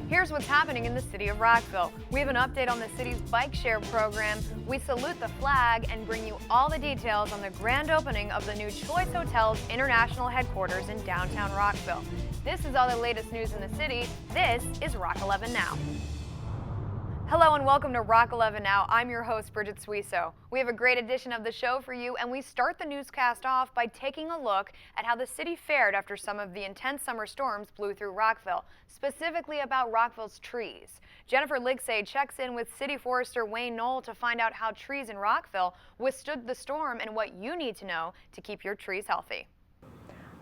Here's what's happening in the city of Rockville. We have an update on the city's Bikeshare program. We salute the flag and bring you all the details on the grand opening of the new Choice Hotels International Headquarters in downtown Rockville. This is all the latest news in the city. This is Rock11 Now. Hello and welcome to Rock11 Now. I'm your host, Bridget Suiso. We have a great edition of the show for you, and we start the newscast off by taking a look at how the city fared after some of the intense summer storms blew through Rockville, specifically about Rockville's trees. Jennifer Ligsay checks in with City Forester Wayne Knoll to find out how trees in Rockville withstood the storm and what you need to know to keep your trees healthy.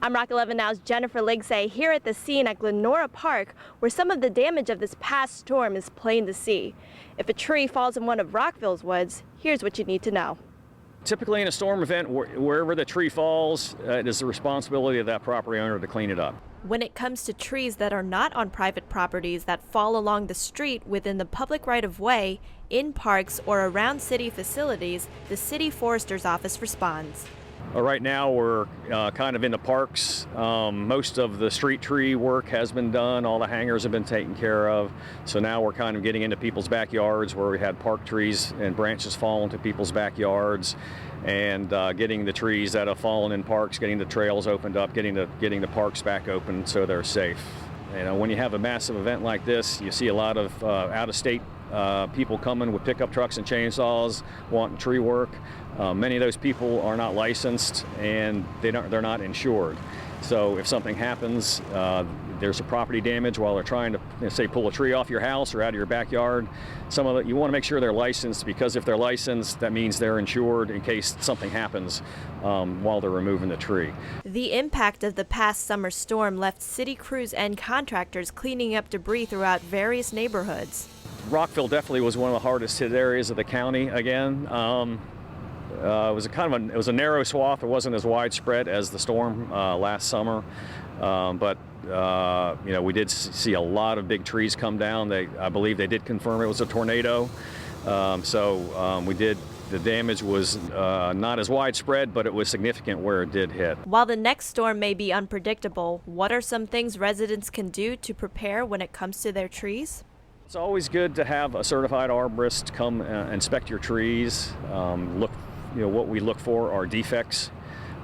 I'm Rock11 Now's Jennifer Ligsay here at the scene at Glenora Park, where some of the damage of this past storm is plain to see. If a tree falls in one of Rockville's woods, here's what you need to know. Typically in a storm event, wherever the tree falls, it is the responsibility of that property owner to clean it up. When it comes to trees that are not on private properties that fall along the street within the public right-of-way, in parks or around city facilities, the City Forester's Office responds. Right now we're kind of in the parks. Most of the street tree work has been done. All the hangers have been taken care of. So now we're kind of getting into people's backyards where we had park trees and branches fall into people's backyards, and getting the trees that have fallen in parks, getting the trails opened up, getting the parks back open so they're safe. You know, when you have a massive event like this, you see a lot of out-of-state people coming with pickup trucks and chainsaws wanting tree work. Many of those people are not licensed and they're not insured. So if something happens, there's a property damage while they're trying to, say, pull a tree off your house or out of your backyard. You want to make sure they're licensed, because if they're licensed, that means they're insured in case something happens while they're removing the tree. The impact of the past summer storm left city crews and contractors cleaning up debris throughout various neighborhoods. Rockville definitely was one of the hardest hit areas of the county again. It was a narrow swath. It wasn't as widespread as the storm last summer, but we did see a lot of big trees come down. I believe they did confirm it was a tornado. The damage was not as widespread, but it was significant where it did hit. While the next storm may be unpredictable, what are some things residents can do to prepare when it comes to their trees? It's always good to have a certified arborist come inspect your trees. What we look for are defects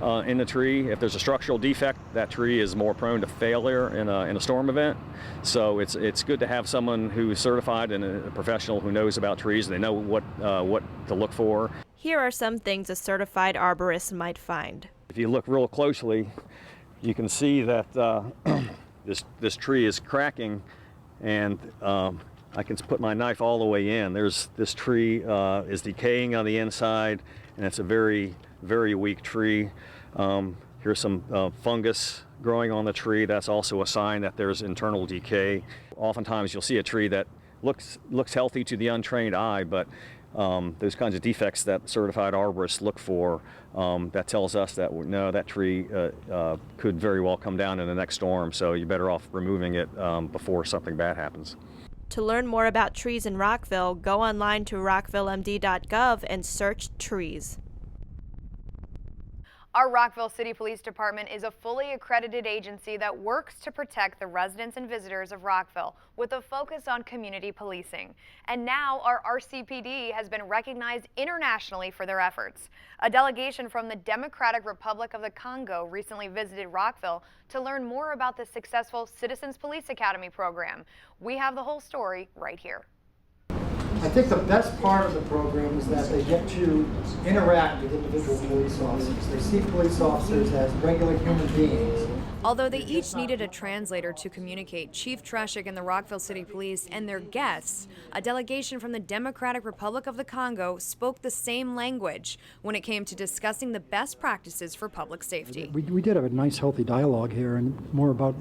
in the tree. If there's a structural defect, that tree is more prone to failure in a storm event. So it's good to have someone who is certified and a professional who knows about trees. They know what to look for. Here are some things a certified arborist might find. If you look real closely, you can see that this tree is cracking, and I can put my knife all the way in. This tree is decaying on the inside, and it's a very, very weak tree. Here's some fungus growing on the tree. That's also a sign that there's internal decay. Oftentimes you'll see a tree that looks healthy to the untrained eye, but those kinds of defects that certified arborists look for, that tells us that no, that tree could very well come down in the next storm, so you're better off removing it before something bad happens. To learn more about trees in Rockville, go online to rockvillemd.gov and search trees. Our Rockville City Police Department is a fully accredited agency that works to protect the residents and visitors of Rockville with a focus on community policing. And now our RCPD has been recognized internationally for their efforts. A delegation from the Democratic Republic of the Congo recently visited Rockville to learn more about the successful Citizens Police Academy program. We have the whole story right here. I think the best part of the program is that they get to interact with individual police officers. They see police officers as regular human beings. Although they each needed a translator to communicate, Chief Treshik and the Rockville City Police and their guests, a delegation from the Democratic Republic of the Congo, spoke the same language when it came to discussing the best practices for public safety. We did have a nice, healthy dialogue here, and more about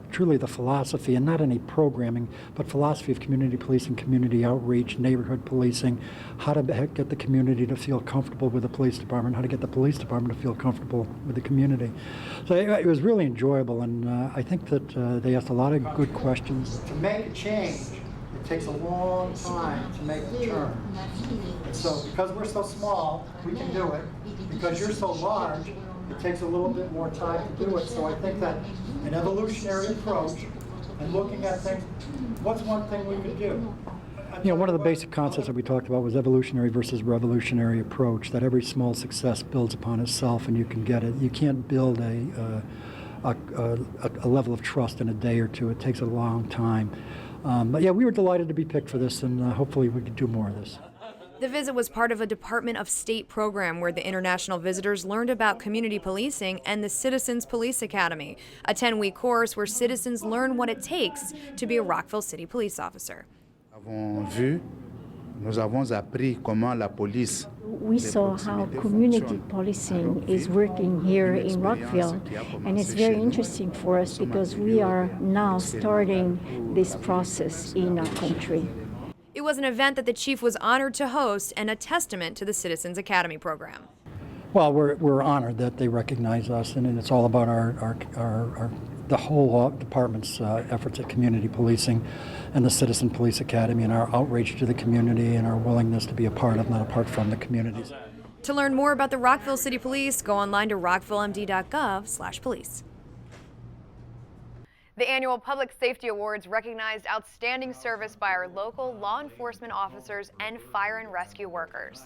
truly the philosophy, and not any programming, but philosophy of community policing, community outreach, neighborhood policing, how to get the community to feel comfortable with the police department, how to get the police department to feel comfortable with the community. So it was really enjoyable, and I think that they asked a lot of good questions. To make a change, it takes a long time to make the turn. And so because we're so small, we can do it. Because you're so large, it takes a little bit more time to do it. So I think that an evolutionary approach and looking at things, what's one thing we could do? You know, one of the basic concepts that we talked about was evolutionary versus revolutionary approach, that every small success builds upon itself and you can get it. You can't build a level of trust in a day or two. It takes a long time. But yeah, we were delighted to be picked for this, and hopefully we can do more of this. The visit was part of a Department of State program where the international visitors learned about community policing and the Citizens Police Academy, a 10-week course where citizens learn what it takes to be a Rockville City police officer. We saw how community policing is working here in Rockville, and it's very interesting for us because we are now starting this process in our country. It was an event that the chief was honored to host and a testament to the Citizens Academy program. Well, we're honored that they recognize us, and it's all about the whole department's efforts at community policing and the Citizen Police Academy and our outreach to the community and our willingness to be a part of, not apart from, the communities. To learn more about the Rockville City Police, go online to rockvillemd.gov/police. The annual Public Safety Awards recognized outstanding service by our local law enforcement officers and fire and rescue workers.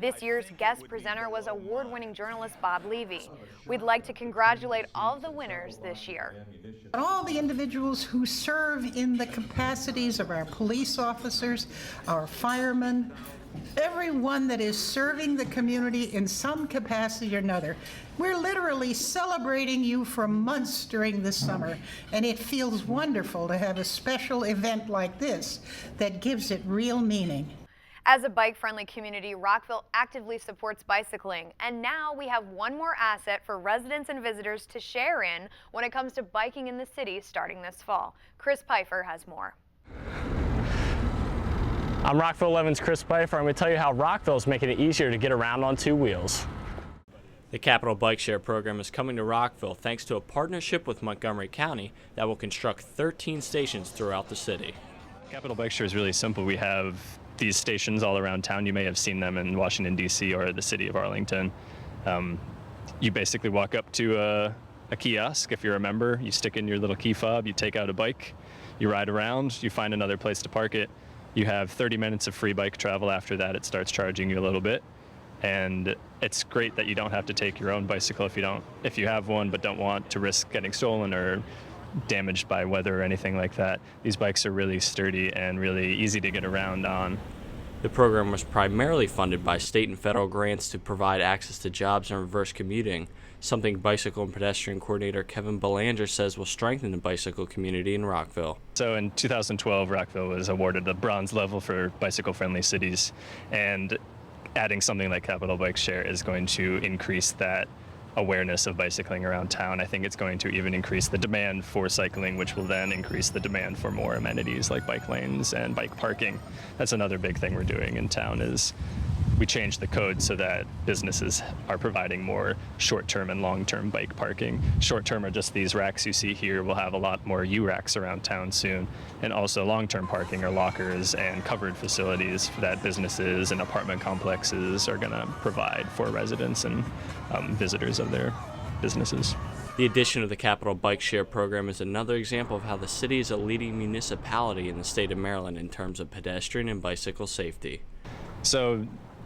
This year's guest presenter was award-winning journalist Bob Levy. We'd like to congratulate all of the winners this year. All the individuals who serve in the capacities of our police officers, our firemen, everyone that is serving the community in some capacity or another. We're literally celebrating you for months during the summer, and it feels wonderful to have a special event like this that gives it real meaning. As a bike-friendly community, Rockville actively supports bicycling, and now we have one more asset for residents and visitors to share in when it comes to biking in the city starting this fall. Chris Pfeiffer has more. I'm Rockville 11's Chris Pfeiffer. I'm going to tell you how Rockville is making it easier to get around on two wheels. The Capital Bikeshare program is coming to Rockville thanks to a partnership with Montgomery County that will construct 13 stations throughout the city. Capital Bikeshare is really simple. We have these stations all around town. You may have seen them in Washington, D.C. or the city of Arlington. You basically walk up to a kiosk. If you're a member, you stick in your little key fob, you take out a bike, you ride around, you find another place to park it. You have 30 minutes of free bike travel. After that, it starts charging you a little bit. And it's great that you don't have to take your own bicycle if you have one but don't want to risk getting stolen or damaged by weather or anything like that. These bikes are really sturdy and really easy to get around on. The program was primarily funded by state and federal grants to provide access to jobs and reverse commuting, something bicycle and pedestrian coordinator Kevin Belanger says will strengthen the bicycle community in Rockville. So in 2012, Rockville was awarded the bronze level for bicycle-friendly cities, and adding something like Capital Bikeshare is going to increase that awareness of bicycling around town. I think it's going to even increase the demand for cycling, which will then increase the demand for more amenities like bike lanes and bike parking. That's another big thing we're doing in town is we changed the code so that businesses are providing more short-term and long-term bike parking. Short-term are just these racks you see here. We'll have a lot more U-racks around town soon. And also long-term parking are lockers and covered facilities that businesses and apartment complexes are going to provide for residents and visitors of their businesses. The addition of the Capital Bikeshare program is another example of how the city is a leading municipality in the state of Maryland in terms of pedestrian and bicycle safety. So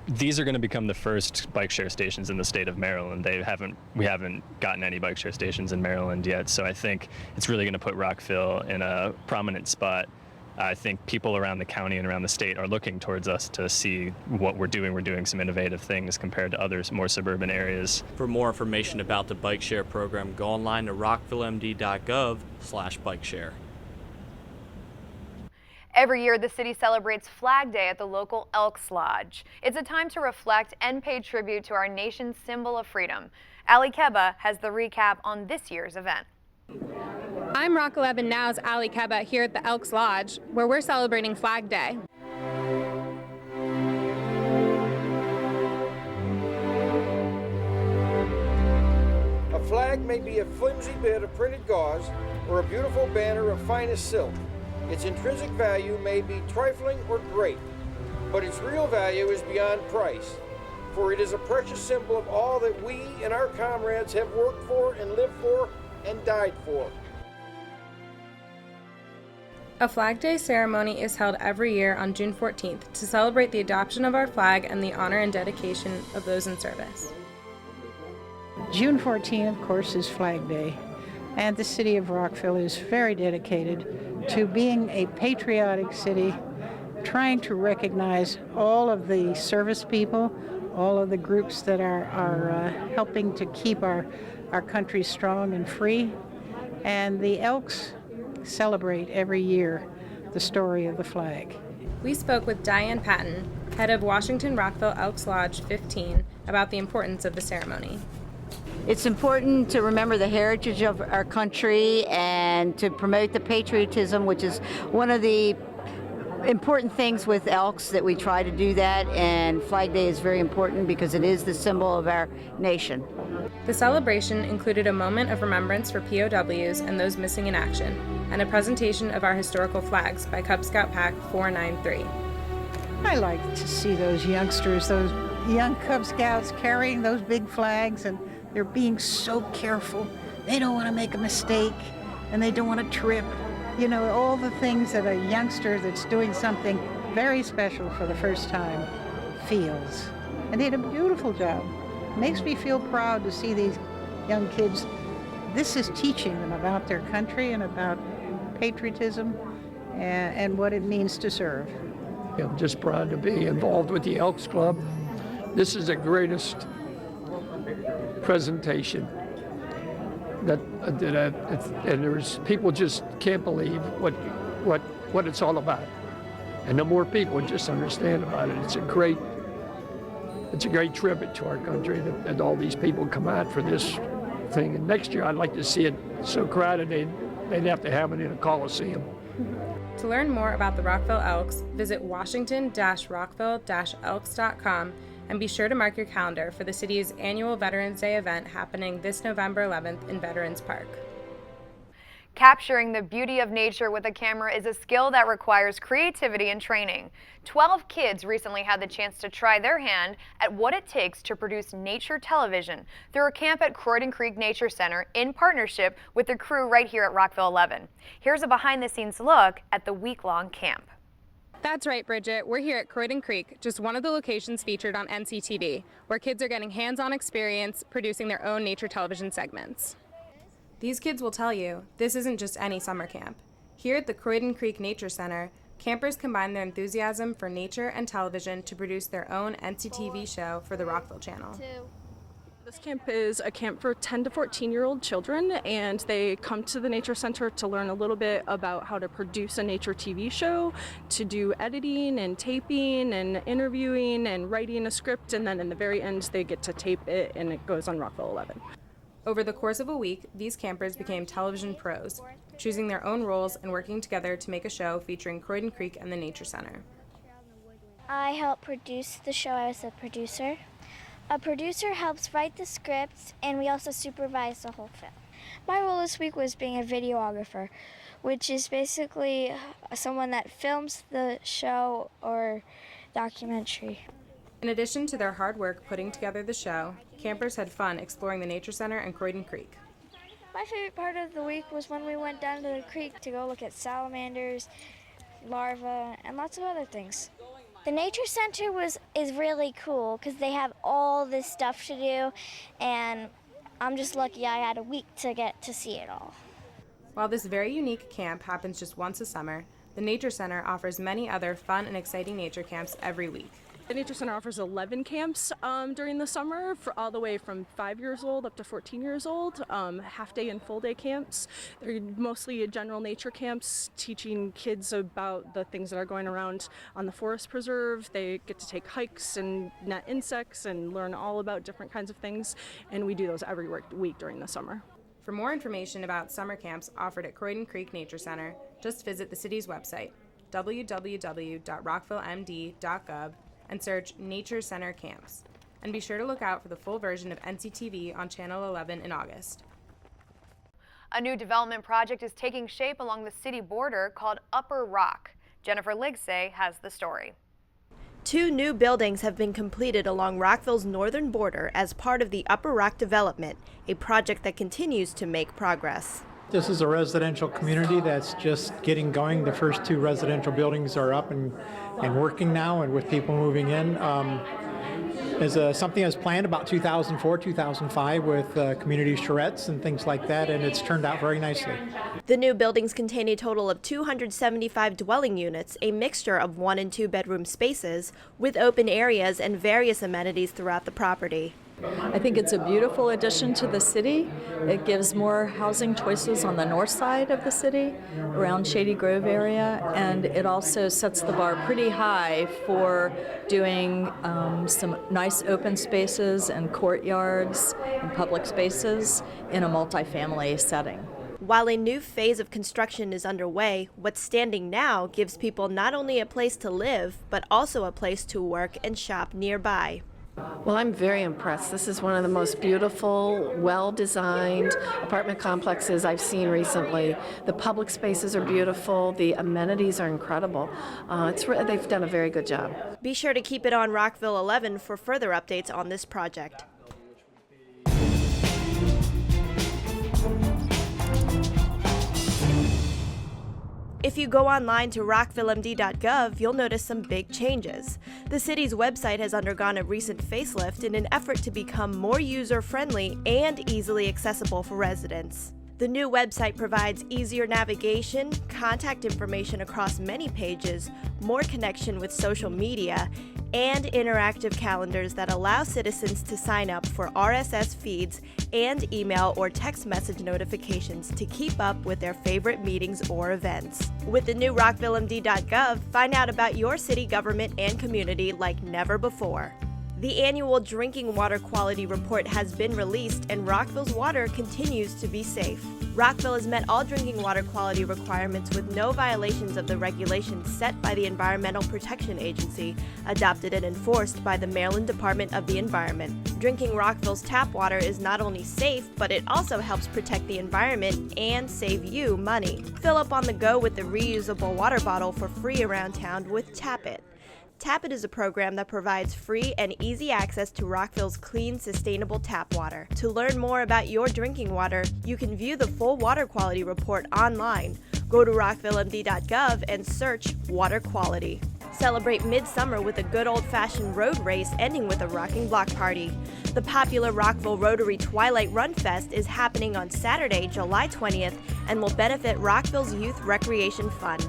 these are going to become the first bike share stations in the state of Maryland. We haven't gotten any bike share stations in Maryland yet, so I think it's really going to put Rockville in a prominent spot. I think people around the county and around the state are looking towards us to see what we're doing. We're doing some innovative things compared to others, more suburban areas. For more information about the bike share program, go online to rockvillemd.gov/bikeshare. Every year, the city celebrates Flag Day at the local Elks Lodge. It's a time to reflect and pay tribute to our nation's symbol of freedom. Ali Keba has the recap on this year's event. I'm Rock11 Now's Ali Keba here at the Elks Lodge, where we're celebrating Flag Day. A flag may be a flimsy bit of printed gauze or a beautiful banner of finest silk. Its intrinsic value may be trifling or great, but its real value is beyond price, for it is a precious symbol of all that we and our comrades have worked for and lived for and died for. A Flag Day ceremony is held every year on June 14th to celebrate the adoption of our flag and the honor and dedication of those in service. June 14, of course, is Flag Day, and the city of Rockville is very dedicated to being a patriotic city, trying to recognize all of the service people, all of the groups that are helping to keep our country strong and free. And the Elks celebrate every year the story of the flag. We spoke with Diane Patton, head of Washington Rockville Elks Lodge 15, about the importance of the ceremony. It's important to remember the heritage of our country and to promote the patriotism, which is one of the important things with Elks, that we try to do that, and Flag Day is very important because it is the symbol of our nation. The celebration included a moment of remembrance for POWs and those missing in action, and a presentation of our historical flags by Cub Scout Pack 493. I like to see those youngsters, those young Cub Scouts carrying those big flags, and they're being so careful. They don't want to make a mistake, and they don't want to trip. You know, all the things that a youngster that's doing something very special for the first time feels. And they did a beautiful job. Makes me feel proud to see these young kids. This is teaching them about their country and about patriotism and what it means to serve. I'm just proud to be involved with the Elks Club. This is the greatest presentation and there's people just can't believe what it's all about. And the more people just understand about it, it's a great tribute to our country that all these people come out for this thing. And next year I'd like to see it so crowded they'd have to have it in a Coliseum. To learn more about the Rockville Elks, visit washington-rockville-elks.com and be sure to mark your calendar for the city's annual Veterans Day event happening this November 11th in Veterans Park. Capturing the beauty of nature with a camera is a skill that requires creativity and training. 12 kids recently had the chance to try their hand at what it takes to produce nature television through a camp at Croydon Creek Nature Center in partnership with the crew right here at Rockville 11. Here's a behind-the-scenes look at the week-long camp. That's right, Bridget. We're here at Croydon Creek, just one of the locations featured on NCTV, where kids are getting hands-on experience producing their own nature television segments. These kids will tell you, this isn't just any summer camp. Here at the Croydon Creek Nature Center, campers combine their enthusiasm for nature and television to produce their own NCTV show for the Rockville Channel. This camp is a camp for 10 to 14-year-old children, and they come to the Nature Center to learn a little bit about how to produce a nature TV show, to do editing and taping and interviewing and writing a script, and then in the very end they get to tape it and it goes on Rockville 11. Over the course of a week, these campers became television pros, choosing their own roles and working together to make a show featuring Croydon Creek and the Nature Center. I helped produce the show. I was a producer. A producer helps write the scripts, and we also supervise the whole film. My role this week was being a videographer, which is basically someone that films the show or documentary. In addition to their hard work putting together the show, campers had fun exploring the Nature Center and Croydon Creek. My favorite part of the week was when we went down to the creek to go look at salamanders, larvae, and lots of other things. The Nature Center is really cool because they have all this stuff to do, and I'm just lucky I had a week to get to see it all. While this very unique camp happens just once a summer, the Nature Center offers many other fun and exciting nature camps every week. The Nature Center offers 11 camps during the summer, for all the way from 5 years old up to 14 years old, half-day and full-day camps. They're mostly general nature camps, teaching kids about the things that are going around on the forest preserve. They get to take hikes and net insects and learn all about different kinds of things, and we do those every week during the summer. For more information about summer camps offered at Croydon Creek Nature Center, just visit the city's website, www.rockvillemd.gov, and search Nature Center Camps. And be sure to look out for the full version of NCTV on Channel 11 in August. A new development project is taking shape along the city border called Upper Rock. Jennifer Ligsay has the story. 2 new buildings have been completed along Rockville's northern border as part of the Upper Rock development, a project that continues to make progress. This is a residential community that's just getting going. The first 2 residential buildings are up and working now, and with people moving in. Something that was planned about 2004, 2005 with community charrettes and things like that, and it's turned out very nicely. The new buildings contain a total of 275 dwelling units, a mixture of 1 and 2 bedroom spaces, with open areas and various amenities throughout the property. I think it's a beautiful addition to the city. It gives more housing choices on the north side of the city, around Shady Grove area, and it also sets the bar pretty high for doing some nice open spaces and courtyards and public spaces in a multifamily setting. While a new phase of construction is underway, what's standing now gives people not only a place to live, but also a place to work and shop nearby. Well, I'm very impressed. This is one of the most beautiful, well-designed apartment complexes I've seen recently. The public spaces are beautiful. The amenities are incredible. They've done a very good job. Be sure to keep it on Rockville 11 for further updates on this project. If you go online to rockvillemd.gov, you'll notice some big changes. The city's website has undergone a recent facelift in an effort to become more user-friendly and easily accessible for residents. The new website provides easier navigation, contact information across many pages, more connection with social media, and interactive calendars that allow citizens to sign up for RSS feeds and email or text message notifications to keep up with their favorite meetings or events. With the new rockvillemd.gov, find out about your city government and community like never before. The annual Drinking Water Quality Report has been released, and Rockville's water continues to be safe. Rockville has met all drinking water quality requirements with no violations of the regulations set by the Environmental Protection Agency, adopted and enforced by the Maryland Department of the Environment. Drinking Rockville's tap water is not only safe, but it also helps protect the environment and save you money. Fill up on the go with the reusable water bottle for free around town with Tap It. Tap It is a program that provides free and easy access to Rockville's clean, sustainable tap water. To learn more about your drinking water, you can view the full water quality report online. Go to rockvillemd.gov and search water quality. Celebrate midsummer with a good old-fashioned road race ending with a rocking block party. The popular Rockville Rotary Twilight Run Fest is happening on Saturday, July 20th, and will benefit Rockville's Youth Recreation Fund.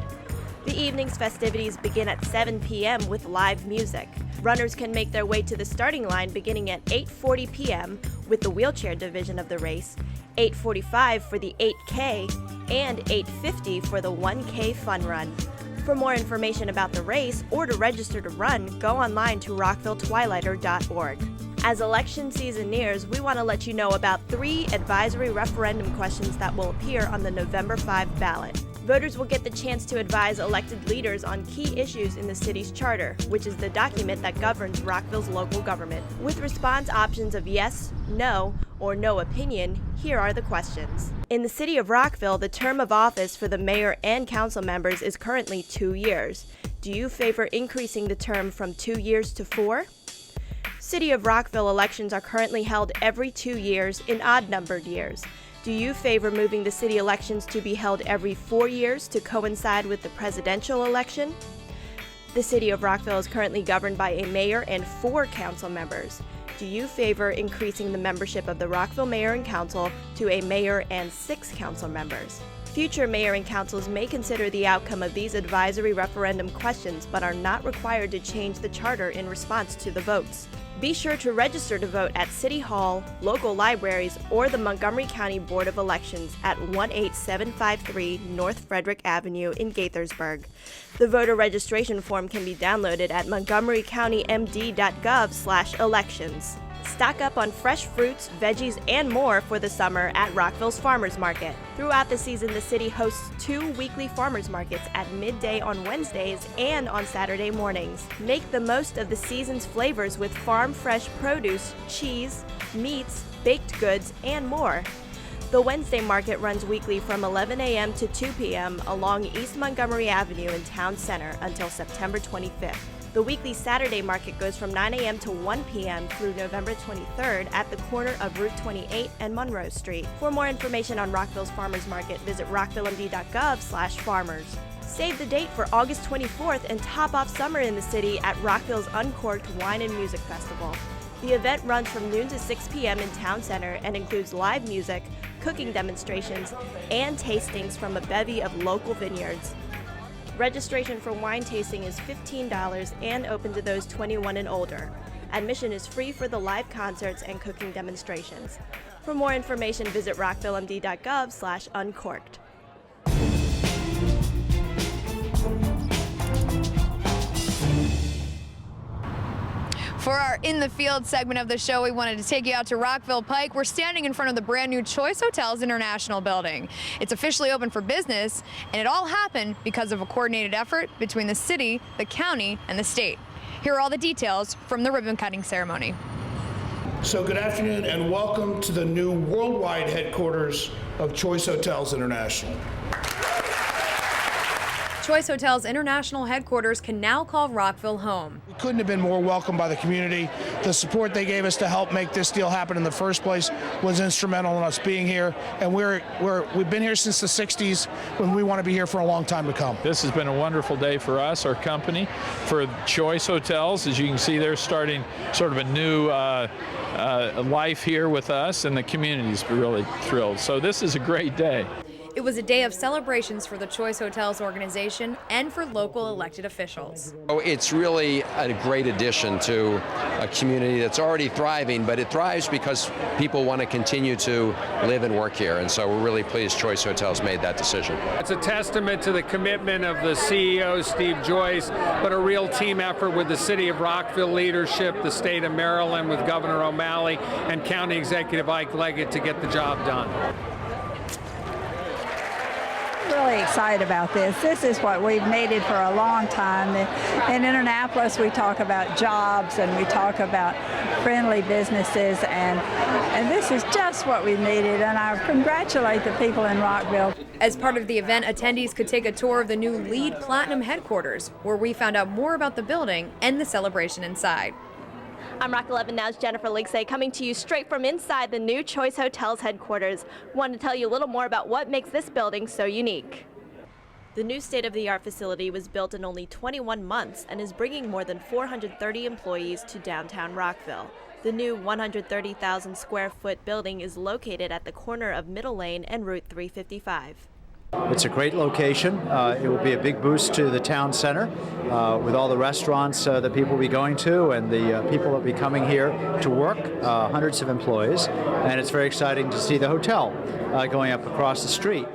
The evening's festivities begin at 7 p.m. with live music. Runners can make their way to the starting line beginning at 8:40 p.m. with the wheelchair division of the race, 8:45 for the 8K, and 8:50 for the 1K fun run. For more information about the race or to register to run, go online to rockvilletwilighter.org. As election season nears, we want to let you know about 3 advisory referendum questions that will appear on the November 5 ballot. Voters will get the chance to advise elected leaders on key issues in the city's charter, which is the document that governs Rockville's local government. With response options of yes, no, or no opinion, here are the questions. In the city of Rockville, the term of office for the mayor and council members is currently 2 years. Do you favor increasing the term from 2 years to 4? City of Rockville elections are currently held every 2 years in odd-numbered years. Do you favor moving the city elections to be held every 4 years to coincide with the presidential election? The city of Rockville is currently governed by a mayor and 4 council members. Do you favor increasing the membership of the Rockville Mayor and Council to a mayor and 6 council members? Future mayor and councils may consider the outcome of these advisory referendum questions, but are not required to change the charter in response to the votes. Be sure to register to vote at City Hall, local libraries, or the Montgomery County Board of Elections at 18753 North Frederick Avenue in Gaithersburg. The voter registration form can be downloaded at montgomerycountymd.gov/elections. Stock up on fresh fruits, veggies, and more for the summer at Rockville's Farmers Market. Throughout the season, the city hosts 2 weekly farmers markets at midday on Wednesdays and on Saturday mornings. Make the most of the season's flavors with farm fresh produce, cheese, meats, baked goods, and more. The Wednesday market runs weekly from 11 a.m. to 2 p.m. along East Montgomery Avenue in Town Center until September 25th. The weekly Saturday market goes from 9 a.m. to 1 p.m. through November 23rd at the corner of Route 28 and Monroe Street. For more information on Rockville's Farmers Market, visit rockvillemd.gov/farmers. Save the date for August 24th and top off summer in the city at Rockville's Uncorked Wine and Music Festival. The event runs from noon to 6 p.m. in Town Center and includes live music, cooking demonstrations, and tastings from a bevy of local vineyards. Registration for wine tasting is $15 and open to those 21 and older. Admission is free for the live concerts and cooking demonstrations. For more information, visit rockvillemd.gov/uncorked. For our In the Field segment of the show, we wanted to take you out to Rockville Pike. We're standing in front of the brand new Choice Hotels International building. It's officially open for business, and it all happened because of a coordinated effort between the city, the county, and the state. Here are all the details from the ribbon cutting ceremony. So good afternoon and welcome to the new worldwide headquarters of Choice Hotels International. Choice Hotels International Headquarters can now call Rockville home. We couldn't have been more welcomed by the community. The support they gave us to help make this deal happen in the first place was instrumental in us being here. And we've been here since the 60s, when we want to be here for a long time to come. This has been a wonderful day for us, our company, for Choice Hotels. As you can see, they're starting sort of a new life here with us, and the community's really thrilled. So this is a great day. It was a day of celebrations for the Choice Hotels organization and for local elected officials. It's really a great addition to a community that's already thriving, but it thrives because people want to continue to live and work here, and so we're really pleased Choice Hotels made that decision. It's a testament to the commitment of the CEO, Steve Joyce, but a real team effort with the City of Rockville leadership, the state of Maryland with Governor O'Malley, and County Executive Ike Leggett to get the job done. Really excited about this. This is what we've needed for a long time. In Indianapolis, we talk about jobs and we talk about friendly businesses, and this is just what we needed, and I congratulate the people in Rockville. As part of the event, attendees could take a tour of the new LEED Platinum headquarters, where we found out more about the building and the celebration inside. I'm Rock11 Now's Jennifer Lightsay, coming to you straight from inside the new Choice Hotels headquarters. Wanted to tell you a little more about what makes this building so unique. The new state-of-the-art facility was built in only 21 months and is bringing more than 430 employees to downtown Rockville. The new 130,000 square foot building is located at the corner of Middle Lane and Route 355. It's a great location. It will be a big boost to the town center with all the restaurants that people will be going to and the people that will be coming here to work, hundreds of employees. And it's very exciting to see the hotel going up across the street.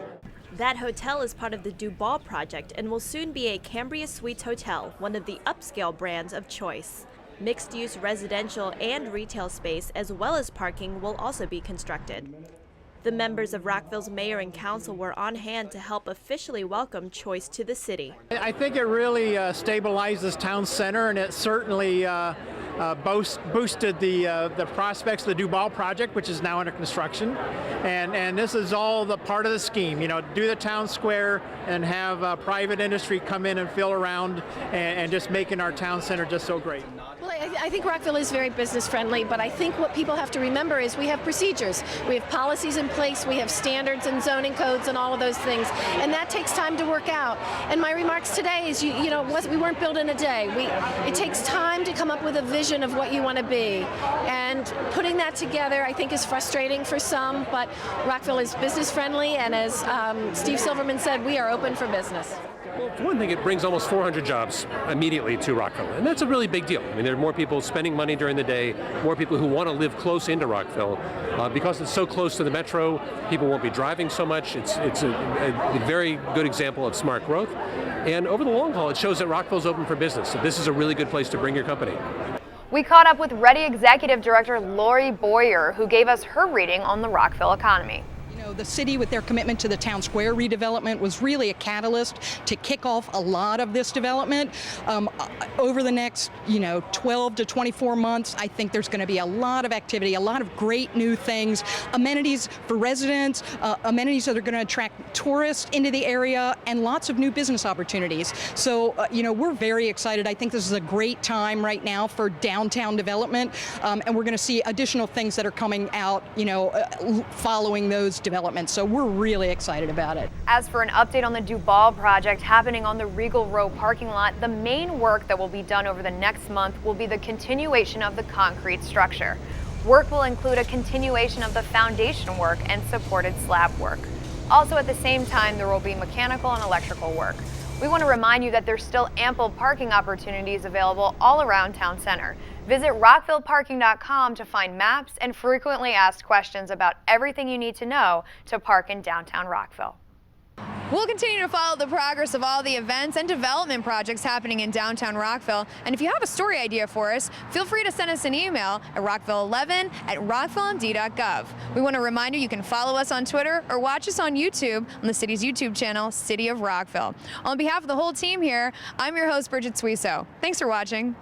That hotel is part of the Duval project and will soon be a Cambria Suites Hotel, one of the upscale brands of Choice. Mixed-use residential and retail space as well as parking will also be constructed. The members of Rockville's mayor and council were on hand to help officially welcome Choice to the city. I think it really stabilizes town center, and it certainly boosted the prospects of the Duval project, which is now under construction. And this is all the part of the scheme, you know, do the town square and have private industry come in and fill around and just making our town center just so great. Well, I think Rockville is very business friendly, but I think what people have to remember is we have procedures. We have policies in place, we have standards and zoning codes and all of those things, and that takes time to work out. And my remarks today is, you know, we weren't built in a day. It takes time to come up with a vision of what you want to be, and putting that together I think is frustrating for some, but Rockville is business friendly, and as Steve Silverman said, we are open for business. Well, for one thing, it brings almost 400 jobs immediately to Rockville, and that's a really big deal. I mean, there are more people spending money during the day, more people who want to live close into Rockville. Because it's so close to the metro, people won't be driving so much. It's a very good example of smart growth. And over the long haul, it shows that Rockville's open for business. So this is a really good place to bring your company. We caught up with Ready Executive Director Lori Boyer, who gave us her reading on the Rockville economy. know, the city with their commitment to the town square redevelopment was really a catalyst to kick off a lot of this development. Over the next, 12 to 24 months, I think there's going to be a lot of activity, a lot of great new things, amenities for residents, amenities that are going to attract tourists into the area, and lots of new business opportunities. So, we're very excited. I think this is a great time right now for downtown development, and we're going to see additional things that are coming out, following those developments. So we're really excited about it. As for an update on the Duval project happening on the Regal Row parking lot, the main work that will be done over the next month will be the continuation of the concrete structure. Work will include a continuation of the foundation work and supported slab work. Also at the same time, there will be mechanical and electrical work. We want to remind you that there's still ample parking opportunities available all around town center. Visit rockvilleparking.com to find maps and frequently asked questions about everything you need to know to park in downtown Rockville. We'll continue to follow the progress of all the events and development projects happening in downtown Rockville. And if you have a story idea for us, feel free to send us an email at rockville11@rockvillemd.gov. We want to remind you can follow us on Twitter or watch us on YouTube on the city's YouTube channel, City of Rockville. On behalf of the whole team here, I'm your host, Bridget Suiso. Thanks for watching.